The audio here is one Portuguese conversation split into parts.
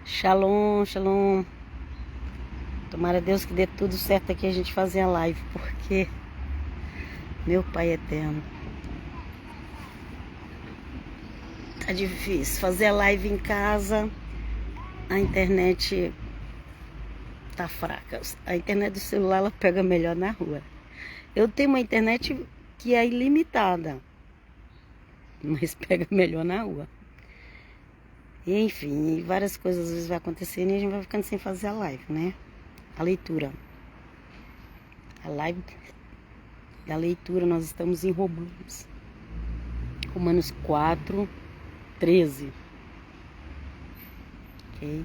Shalom, shalom. Tomara a Deus que dê tudo certo aqui a gente fazer a live, porque meu Pai eterno, tá difícil fazer a live em casa. A internet tá fraca. A internet do celular ela pega melhor na rua. Eu tenho uma internet que é ilimitada, mas pega melhor na rua. E, enfim, várias coisas às vezes vai acontecendo e a gente vai ficando sem fazer a live, né? A leitura. A live da leitura nós estamos em Romanos. Romanos 4, 13. Ok?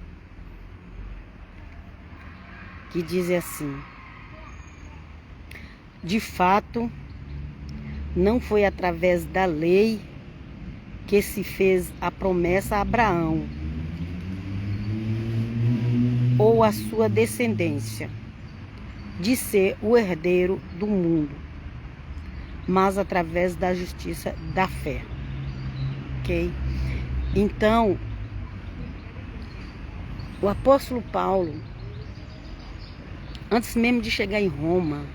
Que diz assim: de fato, não foi através da lei que se fez a promessa a Abraão ou a sua descendência de ser o herdeiro do mundo, mas através da justiça da fé. Ok? Então, o apóstolo Paulo, antes mesmo de chegar em Roma,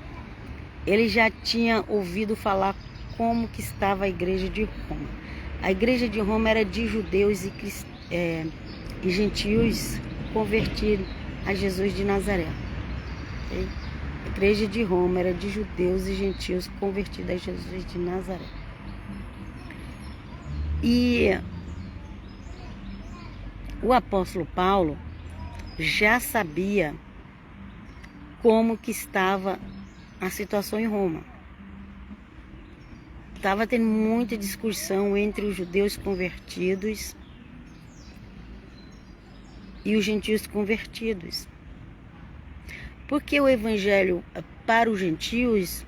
ele já tinha ouvido falar como que estava a igreja de Roma. A igreja de Roma era de judeus e gentios convertidos a Jesus de Nazaré. Okay? A igreja de Roma era de judeus e gentios convertidos a Jesus de Nazaré. E o apóstolo Paulo já sabia como que estava a situação em Roma. Estava tendo muita discussão entre os judeus convertidos e os gentios convertidos. Porque o evangelho para os gentios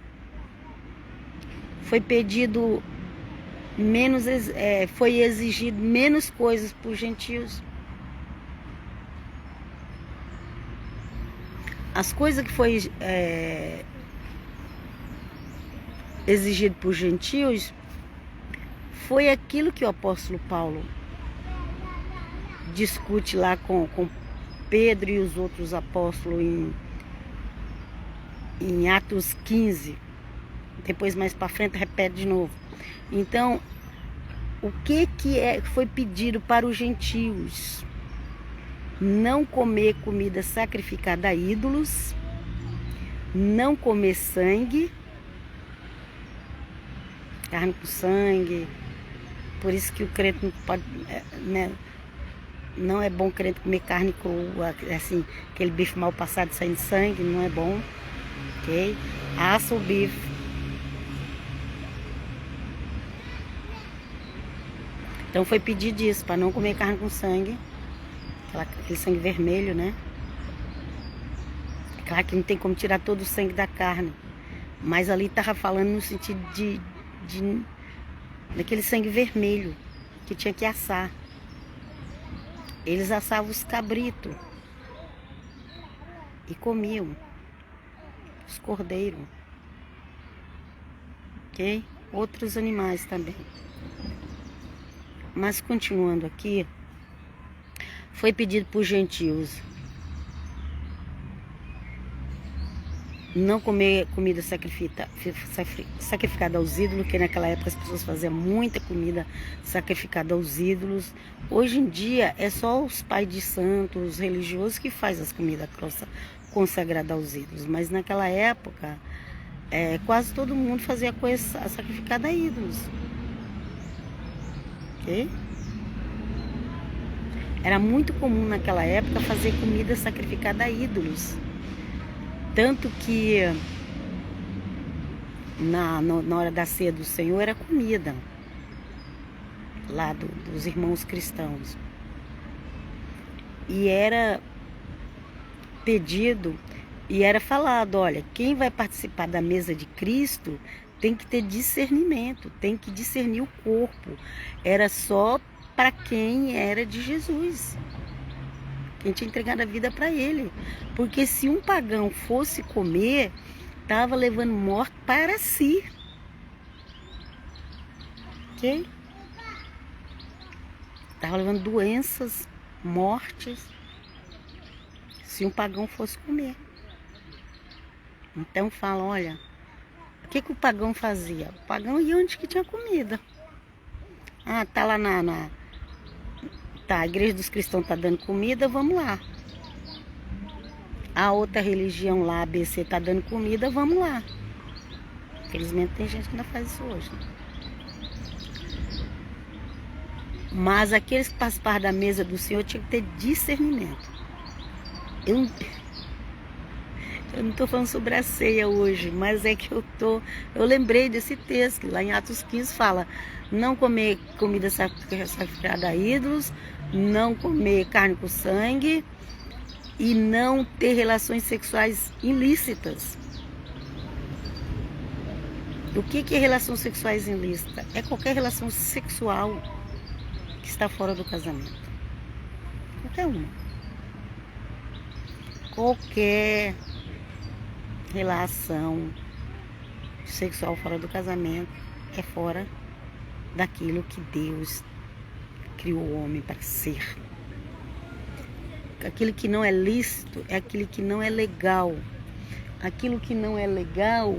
foi pedido menos, foi exigido menos coisas para os gentios. As coisas que foi exigido para os gentios foi aquilo que o apóstolo Paulo discute lá com Pedro e os outros apóstolos em Atos 15. Depois mais para frente repete de novo. Então, o que foi pedido para os gentios? Não comer comida sacrificada a ídolos, não comer sangue, carne com sangue. Por isso que o crente não pode, né, não é bom crente comer carne crua, assim, aquele bife mal passado saindo sangue, não é bom, ok? Assa o bife. Então foi pedido isso, para não comer carne com sangue, aquele sangue vermelho, né? É claro que não tem como tirar todo o sangue da carne, mas ali estava falando no sentido daquele sangue vermelho que tinha que assar. Eles assavam os cabritos e comiam os cordeiros, ok? Outros animais também. Mas continuando aqui, foi pedido para os gentios não comer comida sacrificada aos ídolos, que naquela época as pessoas faziam muita comida sacrificada aos ídolos. Hoje em dia é só os pais de santos, os religiosos, que fazem as comidas consagradas aos ídolos. Mas naquela época, quase todo mundo fazia coisa sacrificada a ídolos. Ok? Era muito comum naquela época fazer comida sacrificada a ídolos. Tanto que na hora da ceia do Senhor era comida lá dos irmãos cristãos. E era pedido e era falado, olha, quem vai participar da mesa de Cristo tem que ter discernimento, tem que discernir o corpo. Era só para quem era de Jesus. Quem tinha entregado a vida para ele. Porque se um pagão fosse comer, estava levando morte para si. Ok? Estava levando doenças, mortes se um pagão fosse comer. Então fala, olha, o que o pagão fazia? O pagão ia onde que tinha comida. Ah, tá lá tá, a igreja dos cristãos tá dando comida, vamos lá. A outra religião lá, ABC, tá dando comida, vamos lá. Infelizmente tem gente que ainda faz isso hoje, né? Mas aqueles que participaram da mesa do Senhor tinham que ter discernimento. Eu não estou falando sobre a ceia hoje, mas é que eu lembrei desse texto, que lá em Atos 15 fala, não comer comida sacrificada a ídolos, não comer carne com sangue e não ter relações sexuais ilícitas. O que é relações sexuais ilícitas? É qualquer relação sexual que está fora do casamento. Qualquer uma. Qualquer relação sexual fora do casamento é fora daquilo que Deus criou o homem para ser. Aquilo que não é lícito é aquilo que não é legal. Aquilo que não é legal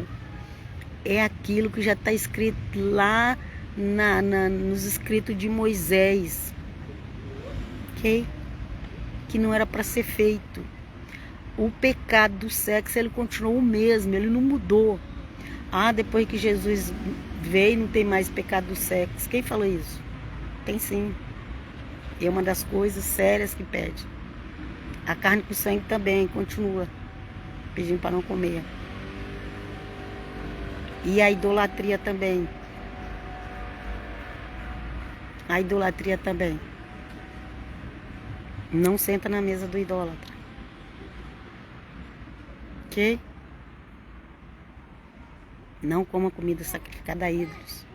é aquilo que já está escrito lá nos escritos de Moisés, ok? Que não era para ser feito. O pecado do sexo, ele continuou o mesmo, ele não mudou. Ah, depois que Jesus veio, não tem mais pecado do sexo. Quem falou isso? Tem sim. É uma das coisas sérias que pede. A carne com sangue também continua pedindo para não comer. E a idolatria também. A idolatria também. Não senta na mesa do idólatra. Ok? Não coma comida sacrificada a ídolos.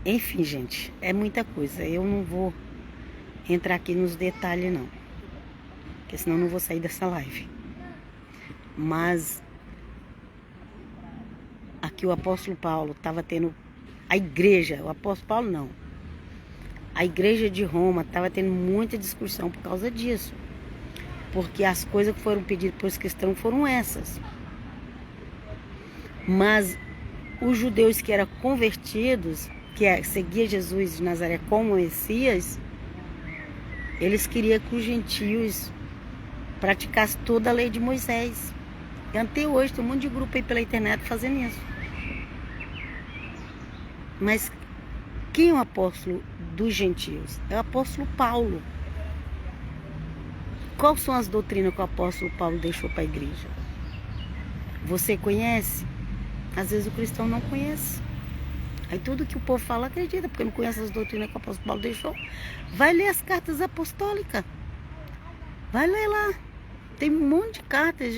Enfim, gente, é muita coisa. Eu não vou entrar aqui nos detalhes, não. Porque senão eu não vou sair dessa live. Mas aqui o apóstolo Paulo estava tendo... A igreja, o apóstolo Paulo não. A igreja de Roma estava tendo muita discussão por causa disso. Porque as coisas que foram pedidas pelos cristãos foram essas. Mas os judeus que eram convertidos, que seguiam Jesus de Nazaré como Messias, eles queriam que os gentios praticassem toda a lei de Moisés. E até hoje tem um monte de grupo aí pela internet fazendo isso. Mas quem é o apóstolo dos gentios? É o apóstolo Paulo. Quais são as doutrinas que o apóstolo Paulo deixou para a igreja? Você conhece? Às vezes o cristão não conhece. Aí tudo que o povo fala acredita, porque não conhece as doutrinas que o apóstolo Paulo deixou. Vai ler as cartas apostólicas. Vai ler lá. Tem um monte de cartas.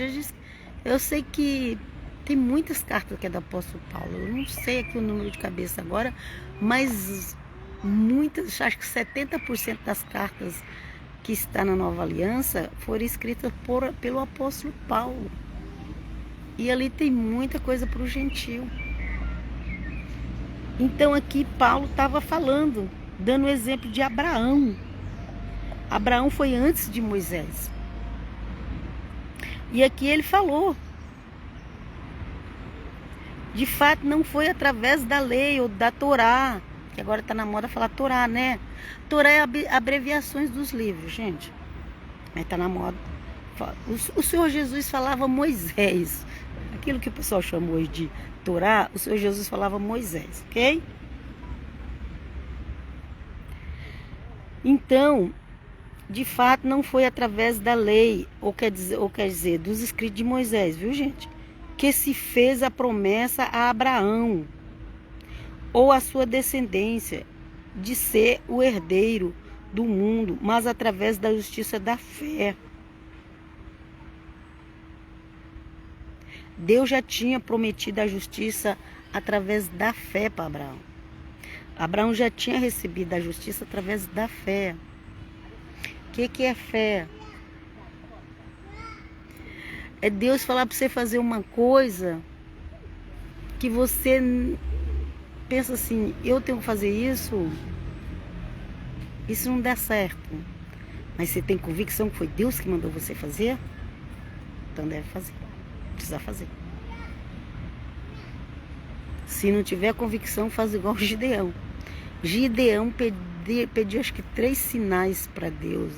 Eu sei que tem muitas cartas que é do apóstolo Paulo. Eu não sei aqui o número de cabeça agora, mas muitas, acho que 70% das cartas que está na Nova Aliança foram escritas pelo apóstolo Paulo. E ali tem muita coisa para o gentio. Então aqui Paulo estava falando, dando o exemplo de Abraão. Abraão foi antes de Moisés. E aqui ele falou, de fato não foi através da lei ou da Torá, que agora está na moda falar Torá, né? Torá é abreviações dos livros, gente. Mas está na moda. O Senhor Jesus falava Moisés. Aquilo que o pessoal chamou hoje de Torá, o Senhor Jesus falava Moisés, ok? Então, de fato, não foi através da lei, ou quer dizer, dos escritos de Moisés, viu, gente? Que se fez a promessa a Abraão, ou a sua descendência, de ser o herdeiro do mundo, mas através da justiça da fé. Deus já tinha prometido a justiça através da fé para Abraão. Abraão já tinha recebido a justiça através da fé. O que é fé? É Deus falar para você fazer uma coisa que você pensa assim, eu tenho que fazer isso, isso não dá certo. Mas você tem convicção que foi Deus que mandou você fazer? Então deve fazer. Precisa fazer. Se não tiver convicção, faz igual o Gideão. Gideão pediu acho que 3 sinais para Deus,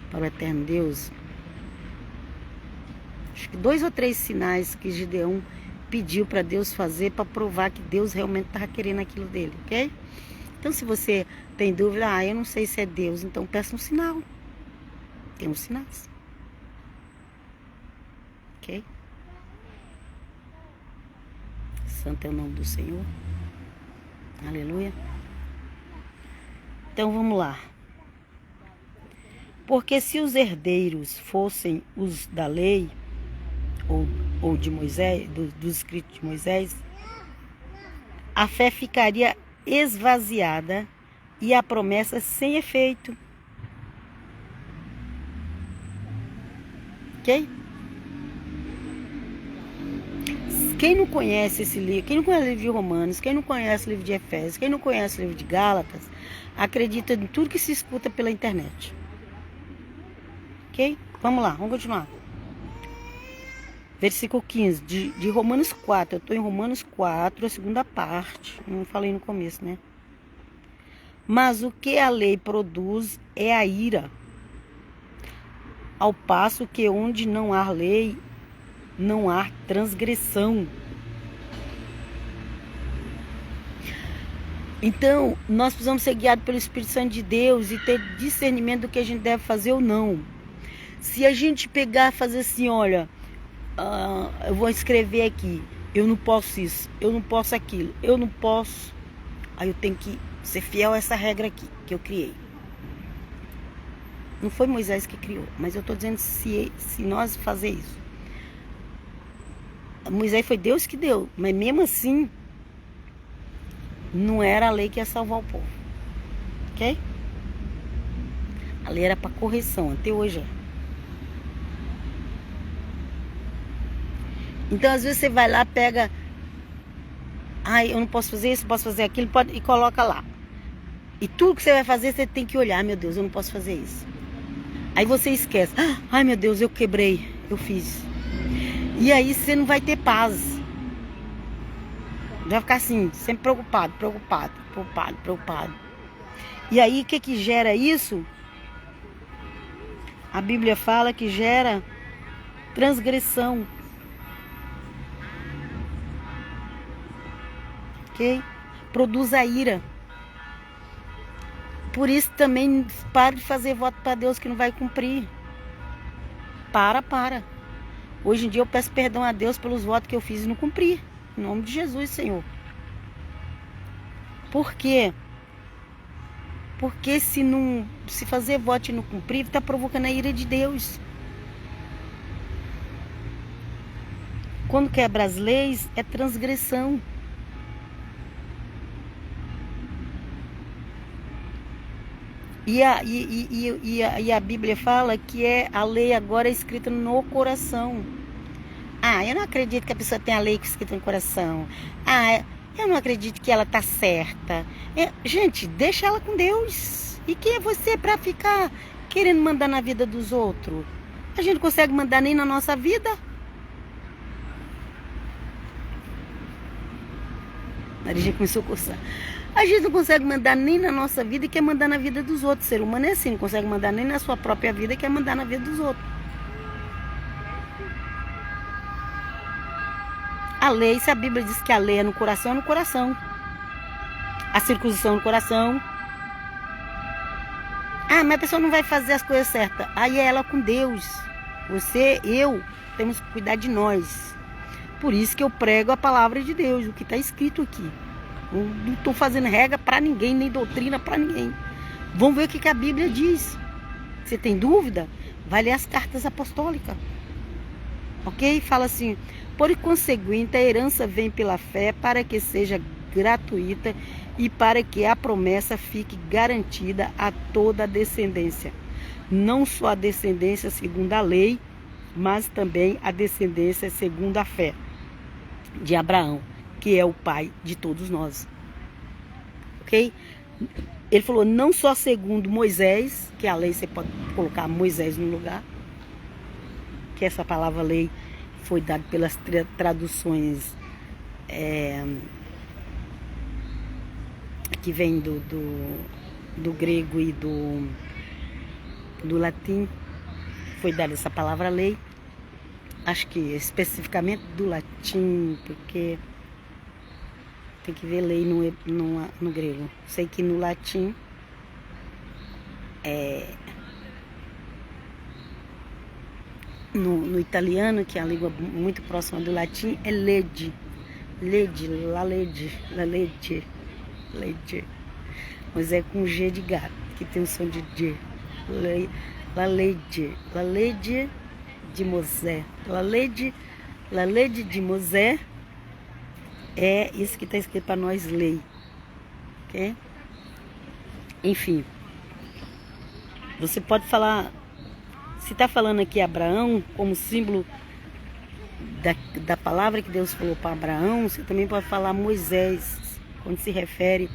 para o eterno Deus. Acho que 2 ou 3 sinais que Gideão pediu para Deus fazer para provar que Deus realmente estava querendo aquilo dele, ok? Então se você tem dúvida, eu não sei se é Deus, então peça um sinal. Tem uns sinais. Ok? Santo é o nome do Senhor. Aleluia. Então vamos lá. Porque se os herdeiros fossem os da lei, ou de Moisés, dos escritos de Moisés, a fé ficaria esvaziada e a promessa sem efeito. Ok? Quem não conhece esse livro, quem não conhece o livro de Romanos, quem não conhece o livro de Efésios, quem não conhece o livro de Gálatas, acredita em tudo que se escuta pela internet. Ok? Vamos lá, vamos continuar. Versículo 15 de Romanos 4. Eu estou em Romanos 4, a segunda parte. Não falei no começo, né? Mas o que a lei produz é a ira. Ao passo que onde não há lei, não há transgressão. Então, nós precisamos ser guiados pelo Espírito Santo de Deus e ter discernimento do que a gente deve fazer ou não. Se a gente pegar e fazer assim, olha, eu vou escrever aqui, eu não posso isso, eu não posso aquilo, eu não posso, aí eu tenho que ser fiel a essa regra aqui, que eu criei. Não foi Moisés que criou, mas eu estou dizendo se nós fazer isso. Moisés foi Deus que deu, mas mesmo assim, não era a lei que ia salvar o povo. Ok? A lei era para correção, até hoje é. Então, às vezes você vai lá, pega... eu não posso fazer isso, posso fazer aquilo, e coloca lá. E tudo que você vai fazer, você tem que olhar, meu Deus, eu não posso fazer isso. Aí você esquece. Meu Deus, eu quebrei, eu fiz. E aí você não vai ter paz. Vai ficar assim, sempre preocupado. E aí, o que gera isso? A Bíblia fala que gera transgressão. Ok? Produz a ira. Por isso também pare de fazer voto para Deus que não vai cumprir. Para. Hoje em dia eu peço perdão a Deus pelos votos que eu fiz e não cumpri. Em nome de Jesus, Senhor. Por quê? Porque se fazer voto e não cumprir, está provocando a ira de Deus. Quando quebra as leis, é transgressão. E a Bíblia fala que a lei agora é escrita no coração. Eu não acredito que a pessoa tenha a lei escrita no coração. Eu não acredito que ela tá certa. Gente, deixa ela com Deus. E quem é você para ficar querendo mandar na vida dos outros? A gente não consegue mandar nem na nossa vida. A Maria começou a coçar. A gente não consegue mandar nem na nossa vida e quer mandar na vida dos outros. O ser humano é assim, não consegue mandar nem na sua própria vida e quer mandar na vida dos outros. A lei, se a Bíblia diz que a lei é no coração, é no coração. A circuncisão no coração. Mas a pessoa não vai fazer as coisas certas. Aí é ela com Deus. Você, eu, temos que cuidar de nós. Por isso que eu prego a palavra de Deus, o que está escrito aqui. Eu não estou fazendo regra para ninguém, nem doutrina para ninguém. Vamos ver o que a Bíblia diz. Você tem dúvida? Vai ler as cartas apostólicas. Ok? Fala assim: por conseguinte, a herança vem pela fé para que seja gratuita e para que a promessa fique garantida a toda a descendência. Não só a descendência segundo a lei, mas também a descendência segundo a fé de Abraão, que é o pai de todos nós. Ok? Ele falou, não só segundo Moisés, porque a lei você pode colocar Moisés no lugar, que essa palavra lei foi dada pelas traduções que vem do grego e do latim, foi dada essa palavra lei. Acho que especificamente do latim, porque tem que ver lei no grego. Sei que no latim no italiano, que é a língua muito próxima do latim, é legge. Legge, la legge, la legge, legge. Mas é com G de gato, que tem o som de G. La legge de Mosè. La legge de Mosè é isso que está escrito para nós, lei. Ok? Enfim, você pode falar, se está falando aqui Abraão como símbolo da palavra que Deus falou para Abraão, você também pode falar Moisés, quando se refere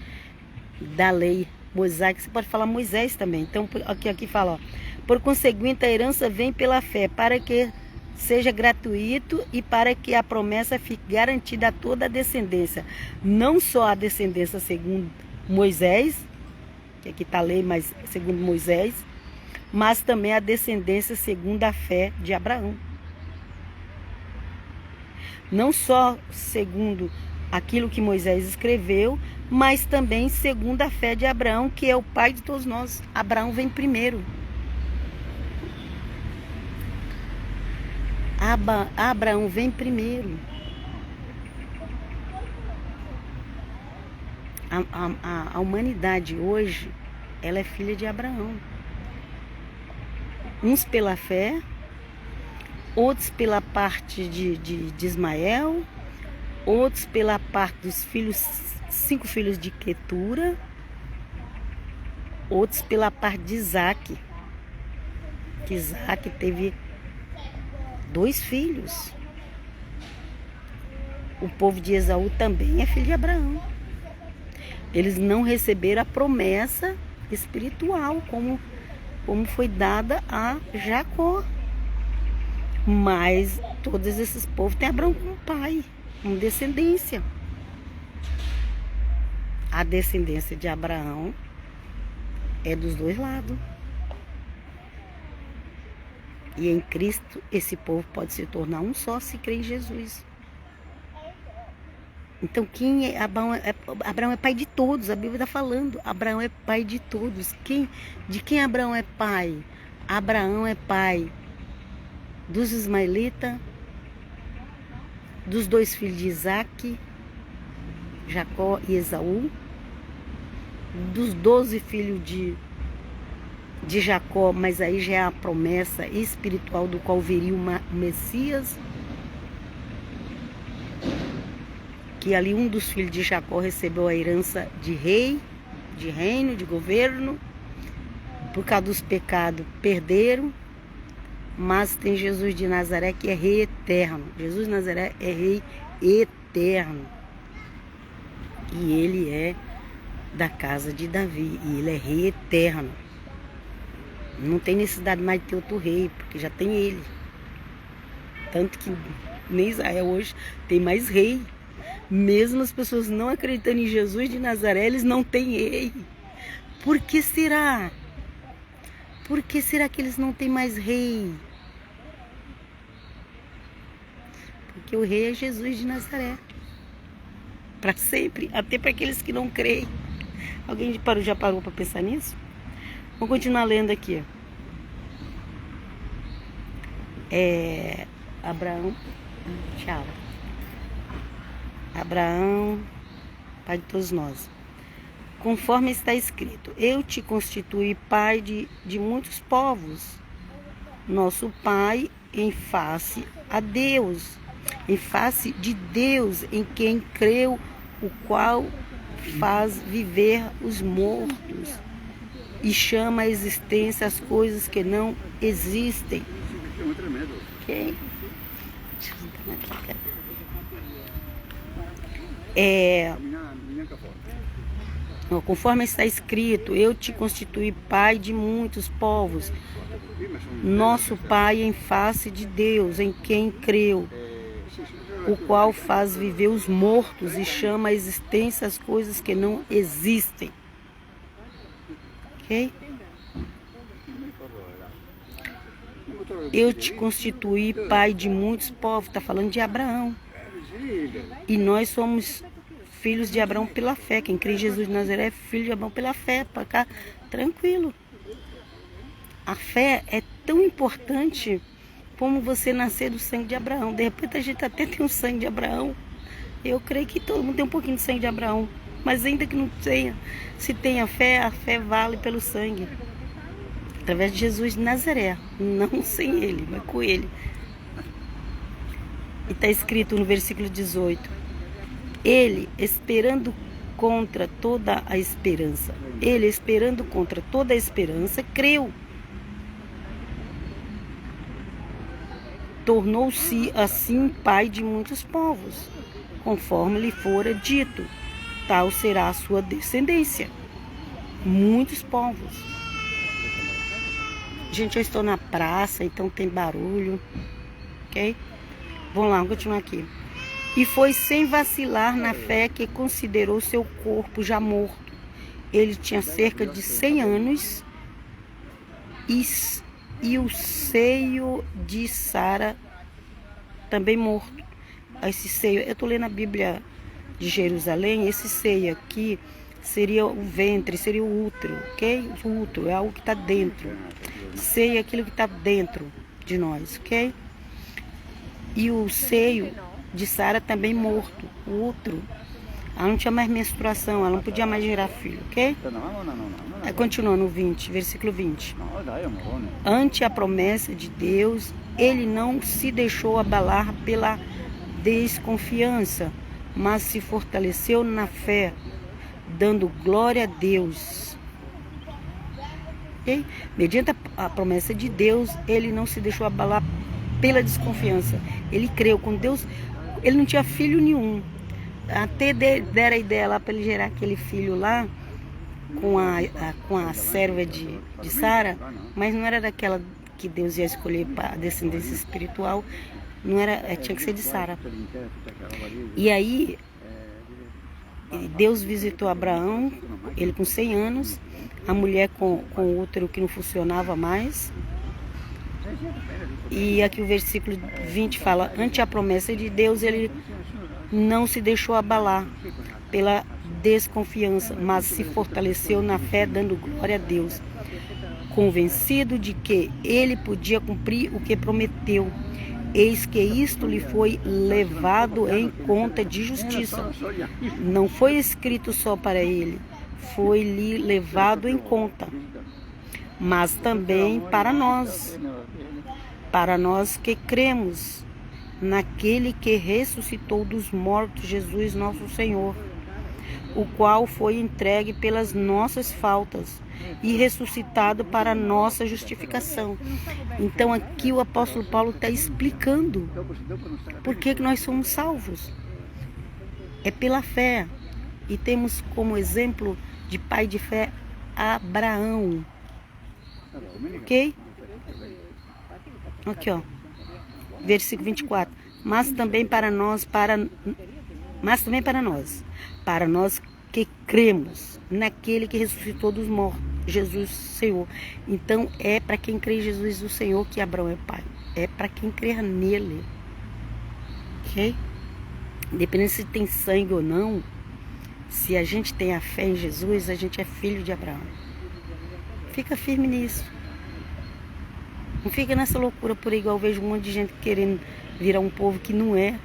da lei mosaica, você pode falar Moisés também. Então aqui fala, ó, por conseguinte a herança vem pela fé, para que seja gratuito e para que a promessa fique garantida a toda a descendência, não só a descendência segundo Moisés, que aqui está a lei, mas segundo Moisés, mas também a descendência segundo a fé de Abraão. Não só segundo aquilo que Moisés escreveu, mas também segundo a fé de Abraão, que é o pai de todos nós. Abraão vem primeiro. Abraão vem primeiro. A humanidade hoje, ela é filha de Abraão. Uns pela fé, outros pela parte de Ismael, outros pela parte dos filhos, 5 filhos de Quetura, outros pela parte de Isaac, que Isaac teve 2 filhos. O povo de Esaú também é filho de Abraão. Eles não receberam a promessa espiritual como foi dada a Jacó. Mas todos esses povos têm Abraão como pai, como descendência. A descendência de Abraão é dos 2 lados. E em Cristo esse povo pode se tornar um só se crer em Jesus. Então Abraão é pai de todos, a Bíblia está falando. Abraão é pai de todos. De quem Abraão é pai? Abraão é pai dos ismaelitas, dos 2 filhos de Isaac, Jacó e Esaú, dos 12 filhos de Jacó, mas aí já é a promessa espiritual do qual viria o Messias, que ali um dos filhos de Jacó recebeu a herança de rei, de reino, de governo. Por causa dos pecados perderam, mas tem Jesus de Nazaré que é rei eterno. Jesus de Nazaré é rei eterno. E ele é da casa de Davi, e ele é rei eterno. Não tem necessidade mais de ter outro rei, porque já tem ele. Tanto que nem Israel hoje tem mais rei. Mesmo as pessoas não acreditando em Jesus de Nazaré, eles não têm rei. Por que será? Por que será que eles não têm mais rei? Porque o rei é Jesus de Nazaré. Para sempre, até para aqueles que não creem. Alguém já parou para pensar nisso? Vamos continuar lendo aqui. Abraão, tchau. Abraão, pai de todos nós. Conforme está escrito, eu te constituí pai de muitos povos. Nosso pai em face a Deus, em face de Deus, em quem creu, o qual faz viver os mortos e chama à existência as coisas que não existem. Ok? Conforme está escrito, eu te constituí pai de muitos povos. Nosso pai em face de Deus, em quem creu, o qual faz viver os mortos e chama à existência as coisas que não existem. Ok? Eu te constituí pai de muitos povos. Está falando de Abraão. E nós somos filhos de Abraão pela fé. Quem crê em Jesus de Nazaré é filho de Abraão pela fé. Para cá, tranquilo. A fé é tão importante como você nascer do sangue de Abraão. De repente a gente até tem um sangue de Abraão. Eu creio que todo mundo tem um pouquinho de sangue de Abraão. Mas ainda que não tenha, se tem a fé vale pelo sangue. Através de Jesus de Nazaré. Não sem ele, mas com ele. E está escrito no versículo 18. Ele esperando contra toda a esperança. Ele esperando contra toda a esperança, creu. Tornou-se assim pai de muitos povos, conforme lhe fora dito. Tal será a sua descendência. Muitos povos. Gente, eu estou na praça, então tem barulho. Ok? Vamos lá, vamos continuar aqui. E foi sem vacilar na fé que considerou seu corpo já morto. Ele tinha cerca de 100 anos e o seio de Sara também morto. Esse seio, eu estou lendo a Bíblia de Jerusalém, esse seio aqui seria o ventre, seria o útero, ok? O útero é algo que está dentro. Seio é aquilo que está dentro de nós, ok? E o seio de Sara também morto, o útero. Ela não tinha mais menstruação, ela não podia mais gerar filho, ok? Aí continua no 20, versículo 20. Ante a promessa de Deus, ele não se deixou abalar pela desconfiança, mas se fortaleceu na fé, dando glória a Deus. Okay? Mediante a promessa de Deus, ele não se deixou abalar pela desconfiança. Ele creu com Deus. Ele não tinha filho nenhum. Até deram a ideia lá para ele gerar aquele filho lá com a serva de Sara, mas não era daquela que Deus ia escolher para a descendência espiritual. Não era, tinha que ser de Sara. E aí Deus visitou Abraão, ele com 100 anos, a mulher com o útero que não funcionava mais. E aqui o versículo 20 fala: ante a promessa de Deus, ele não se deixou abalar pela desconfiança, mas se fortaleceu na fé, dando glória a Deus, convencido de que ele podia cumprir o que prometeu. Eis que isto lhe foi levado em conta de justiça. Não foi escrito só para ele, foi-lhe levado em conta, mas também para nós que cremos naquele que ressuscitou dos mortos, Jesus nosso Senhor, o qual foi entregue pelas nossas faltas e ressuscitado para a nossa justificação. Então aqui o apóstolo Paulo está explicando por que nós somos salvos. É pela fé. E temos como exemplo de pai de fé Abraão. Ok? Aqui, ó. Versículo 24. Mas também para nós que cremos naquele que ressuscitou dos mortos, Jesus Senhor. Então é para quem crê em Jesus o Senhor que Abraão é pai. É para quem crê nele. Ok? Independente se tem sangue ou não, se a gente tem a fé em Jesus, a gente é filho de Abraão. Fica firme nisso. Não fica nessa loucura por aí, igual eu vejo um monte de gente querendo virar um povo que não é,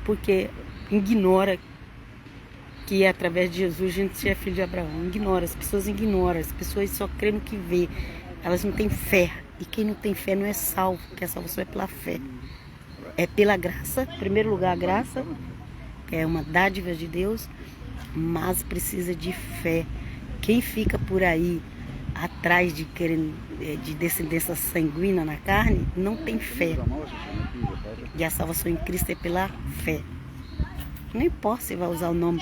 porque ignora que através de Jesus a gente é filho de Abraão. Ignora, as pessoas ignoram, as pessoas só creem no que vê. Elas não têm fé. E quem não tem fé não é salvo, porque a salvação é pela fé. É pela graça, em primeiro lugar a graça, que é uma dádiva de Deus, mas precisa de fé. Quem fica por aí atrás de descendência sanguínea na carne, não tem fé. E a salvação em Cristo é pela fé. Não importa se vai usar o nome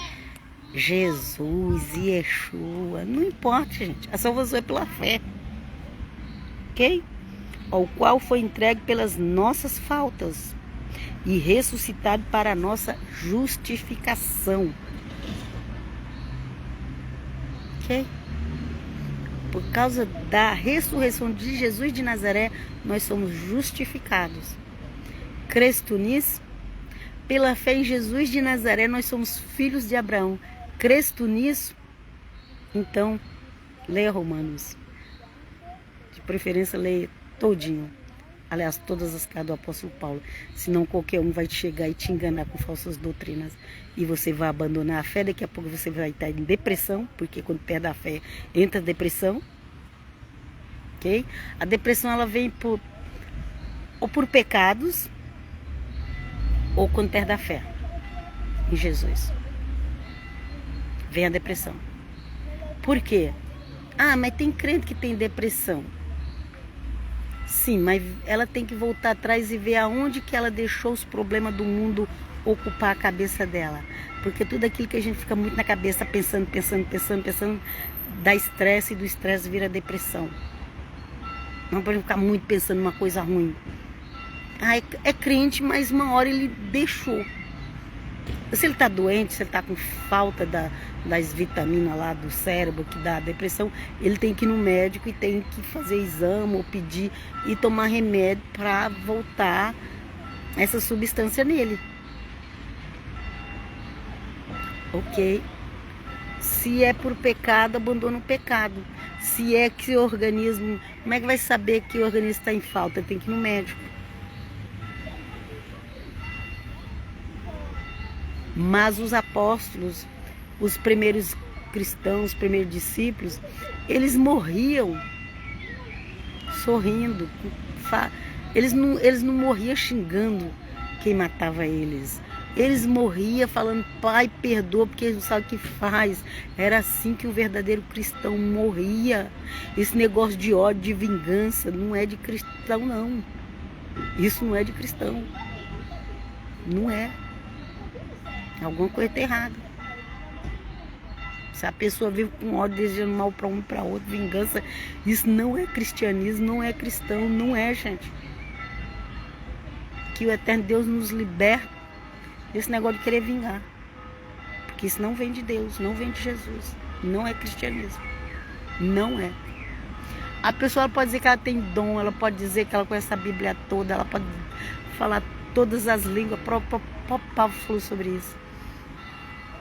Jesus, Yeshua, não importa, gente. A salvação é pela fé. Ok? Ao qual foi entregue pelas nossas faltas e ressuscitado para a nossa justificação. Ok? Por causa da ressurreição de Jesus de Nazaré, nós somos justificados. Crês tu nisso? Pela fé em Jesus de Nazaré, nós somos filhos de Abraão. Crês tu nisso? Então, leia Romanos. De preferência, leia todinho. Aliás, todas as cartas do apóstolo Paulo. Senão qualquer um vai te chegar e te enganar com falsas doutrinas. E você vai abandonar a fé. Daqui a pouco você vai estar em depressão. Porque quando perde a fé, entra depressão. Ok? A depressão, ela vem ou por pecados, ou quando perde a fé em Jesus. Vem a depressão. Por quê? Ah, mas tem crente que tem depressão. Sim, mas ela tem que voltar atrás e ver aonde que ela deixou os problemas do mundo ocupar a cabeça dela. Porque tudo aquilo que a gente fica muito na cabeça, pensando, dá estresse, e do estresse vira depressão. Não pode ficar muito pensando numa coisa ruim. Ah, é crente, mas uma hora ele deixou. Se ele está doente, se ele está com falta das vitaminas lá do cérebro, que dá depressão, ele tem que ir no médico e tem que fazer exame ou pedir e tomar remédio para voltar essa substância nele. Ok? Se é por pecado, abandona o pecado. Se é que o organismo... Como é que vai saber que o organismo está em falta? Tem que ir no médico. Mas os apóstolos, os primeiros cristãos, os primeiros discípulos, eles morriam sorrindo. Eles não morriam xingando quem matava eles. Eles morriam falando, Pai, perdoa, porque eles não sabem o que faz. Era assim que o verdadeiro cristão morria. Esse negócio de ódio, de vingança, não é de cristão, não. Isso não é de cristão. Não é. Alguma coisa está errada. Se a pessoa vive com ódio, desejando mal para um e para outro, vingança, isso não é cristianismo, não é cristão, não é, gente. Que o eterno Deus nos liberta desse negócio de querer vingar. Porque isso não vem de Deus, não vem de Jesus. Não é cristianismo. Não é. A pessoa pode dizer que ela tem dom, ela pode dizer que ela conhece a Bíblia toda, ela pode falar todas as línguas, o próprio Paulo falou sobre isso.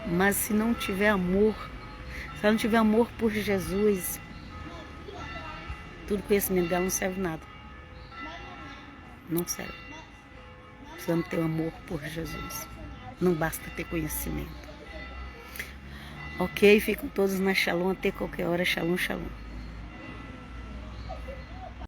Mas se não tiver amor, se ela não tiver amor por Jesus, tudo conhecimento dela não serve nada. Não serve. Precisamos ter amor por Jesus. Não basta ter conhecimento. Ok? Ficam todos na Shalom. Até qualquer hora. Shalom, shalom.